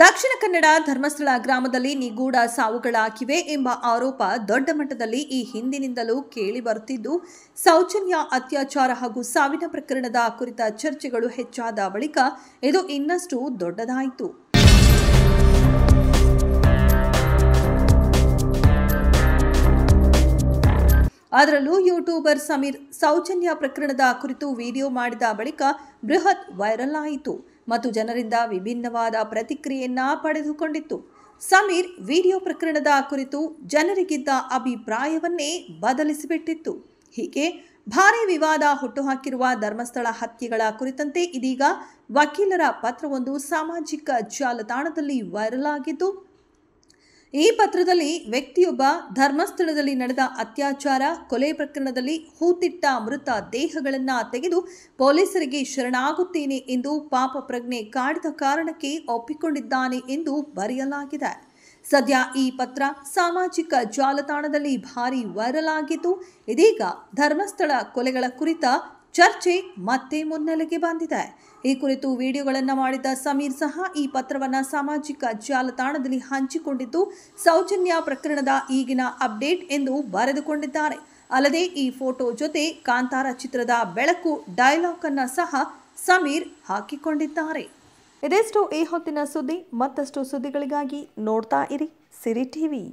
ದಕ್ಷಿಣ ಕನ್ನಡ ಧರ್ಮಸ್ಥಳ ಗ್ರಾಮದಲ್ಲಿ ನಿಗೂಢ ಸಾವುಗಳಾಗಿವೆ ಎಂಬ ಆರೋಪ ದೊಡ್ಡ ಮಟ್ಟದಲ್ಲಿ ಈ ಹಿಂದಿನಿಂದಲೂ ಕೇಳಿ ಬರುತ್ತಿದ್ದು, ಸೌಜನ್ಯ ಅತ್ಯಾಚಾರ ಹಾಗೂ ಸಾವಿನ ಪ್ರಕರಣದ ಕುರಿತ ಚರ್ಚೆಗಳು ಹೆಚ್ಚಾದ ಬಳಿಕ ಇದು ಇನ್ನಷ್ಟು ದೊಡ್ಡದಾಯಿತು. ಅದರಲ್ಲೂ ಯೂಟ್ಯೂಬರ್ ಸಮೀರ್ ಸೌಜನ್ಯ ಪ್ರಕರಣದ ಕುರಿತು ವಿಡಿಯೋ ಮಾಡಿದ ಬಳಿಕ ಬೃಹತ್ ವೈರಲ್ ಆಯಿತು ಮತ್ತು ಜನರಿಂದ ವಿಭಿನ್ನವಾದ ಪ್ರತಿಕ್ರಿಯೆಯನ್ನ ಪಡೆದುಕೊಂಡಿತ್ತು. ಸಮೀರ್ ವಿಡಿಯೋ ಪ್ರಕರಣದ ಕುರಿತು ಜನರಿಗಿದ್ದ ಅಭಿಪ್ರಾಯವನ್ನೇ ಬದಲಿಸಿಬಿಟ್ಟಿತ್ತು. ಹೀಗೆ ಭಾರೀ ವಿವಾದ ಹುಟ್ಟುಹಾಕಿರುವ ಧರ್ಮಸ್ಥಳ ಹತ್ಯೆಗಳ ಕುರಿತಂತೆ ಇದೀಗ ವಕೀಲರ ಪತ್ರವೊಂದು ಸಾಮಾಜಿಕ ಜಾಲತಾಣದಲ್ಲಿ ವೈರಲ್ ಆಗಿದ್ದು, ಈ ಪತ್ರದಲ್ಲಿ ವ್ಯಕ್ತಿಯೊಬ್ಬ ಧರ್ಮಸ್ಥಳದಲ್ಲಿ ನಡೆದ ಅತ್ಯಾಚಾರ, ಕೊಲೆ ಪ್ರಕರಣದಲ್ಲಿ ಹೂತಿಟ್ಟ ಮೃತ ದೇಹಗಳನ್ನು ತೆಗೆದು ಪೊಲೀಸರಿಗೆ ಶರಣಾಗುತ್ತೇನೆ ಎಂದು ಪಾಪ ಪ್ರಜ್ಞೆ ಕಾಡಿದ ಕಾರಣಕ್ಕೆ ಒಪ್ಪಿಕೊಂಡಿದ್ದಾನೆ ಎಂದು ಬರೆಯಲಾಗಿದೆ. ಸದ್ಯ ಈ ಪತ್ರ ಸಾಮಾಜಿಕ ಜಾಲತಾಣದಲ್ಲಿ ಭಾರೀ ವೈರಲ್ ಆಗಿದ್ದು, ಇದೀಗ ಧರ್ಮಸ್ಥಳ ಕೊಲೆಗಳ ಕುರಿತ ಚರ್ಚೆ ಮತ್ತೆ ಮುನ್ನೆಲೆಗೆ ಬಂದಿದೆ. ಈ ಕುರಿತು ವಿಡಿಯೋಗಳನ್ನು ಮಾಡಿದ ಸಮೀರ್ ಸಹ ಈ ಪತ್ರವನ್ನು ಸಾಮಾಜಿಕ ಜಾಲತಾಣದಲ್ಲಿ ಹಂಚಿಕೊಂಡಿದ್ದು, ಸೌಜನ್ಯ ಪ್ರಕರಣದ ಈಗಿನ ಅಪ್ಡೇಟ್ ಎಂದು ಬರೆದುಕೊಂಡಿದ್ದಾರೆ. ಅಲ್ಲದೆ ಈ ಫೋಟೋ ಜೊತೆ ಕಾಂತಾರ ಚಿತ್ರದ ಬೆಳಕು ಡೈಲಾಗ್ ಅನ್ನು ಸಹ ಸಮೀರ್ ಹಾಕಿಕೊಂಡಿದ್ದಾರೆ. ಇದೆಷ್ಟು ಈ ಹೊತ್ತಿನ ಸುದ್ದಿ. ಮತ್ತಷ್ಟು ಸುದ್ದಿಗಳಿಗಾಗಿ ನೋಡ್ತಾ ಇರಿ ಸಿರಿ ಟಿವಿ.